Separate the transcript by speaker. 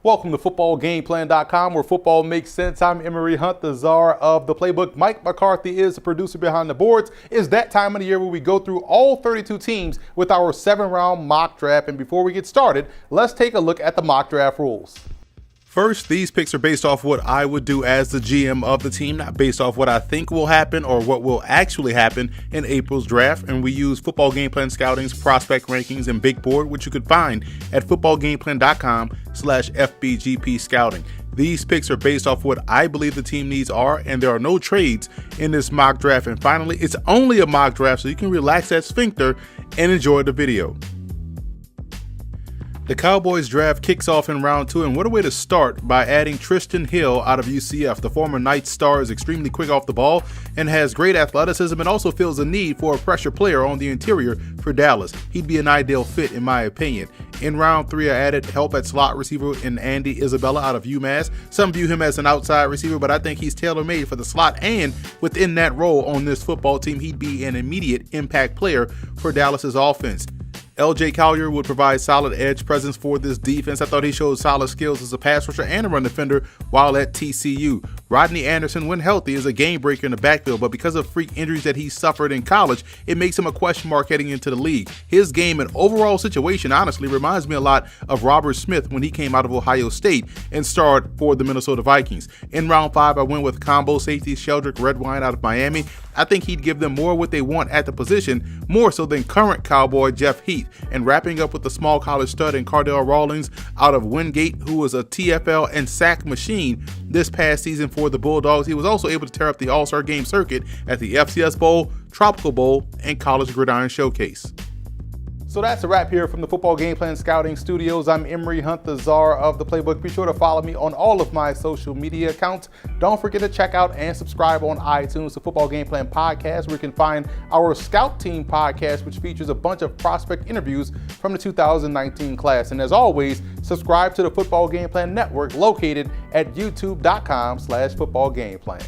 Speaker 1: Welcome to footballgameplan.com, where football makes sense. I'm Emery Hunt, the czar of the playbook. Mike McCarthy is the producer behind the boards. It's that time of the year where we go through all 32 teams with our 7-round mock draft. And before we get started, let's take a look at the mock draft rules. First, these picks are based off what I would do as the GM of the team, not based off what I think will happen or what will actually happen in April's draft. And we use Football Game Plan Scouting's prospect rankings and big board, which you could find at footballgameplan.com/FBGP scouting. These picks are based off what I believe the team needs are, and there are no trades in this mock draft. And finally, it's only a mock draft, so you can relax that sphincter and enjoy the video. The Cowboys draft kicks off in round 2, and what a way to start by adding Tristan Hill out of UCF. The former Knights star is extremely quick off the ball and has great athleticism, and also feels a need for a pressure player on the interior for Dallas. He'd be an ideal fit in my opinion. In round 3, I added help at slot receiver in Andy Isabella out of UMass. Some view him as an outside receiver, but I think he's tailor-made for the slot, and within that role on this football team, he'd be an immediate impact player for Dallas's offense. LJ Collier would provide solid edge presence for this defense. I thought he showed solid skills as a pass rusher and a run defender while at TCU. Rodney Anderson, when healthy, is a game breaker in the backfield, but because of freak injuries that he suffered in college, it makes him a question mark heading into the league. His game and overall situation honestly reminds me a lot of Robert Smith when he came out of Ohio State and starred for the Minnesota Vikings. In round 5, I went with combo safety Sheldrick Redwine out of Miami. I think he'd give them more what they want at the position, more so than current Cowboy Jeff Heath. And wrapping up with the small college stud in Cardell Rawlings out of Wingate, who was a TFL and sack machine this past season for the Bulldogs. He was also able to tear up the All-Star Game circuit at the FCS Bowl, Tropical Bowl, and College Gridiron Showcase. So that's a wrap here from the Football Game Plan Scouting Studios. I'm Emery Hunt, the czar of the playbook. Be sure to follow me on all of my social media accounts. Don't forget to check out and subscribe on iTunes, the Football Game Plan Podcast, where you can find our Scout Team podcast, which features a bunch of prospect interviews from the 2019 class. And as always, subscribe to the Football Game Plan Network, located at youtube.com/footballgameplan.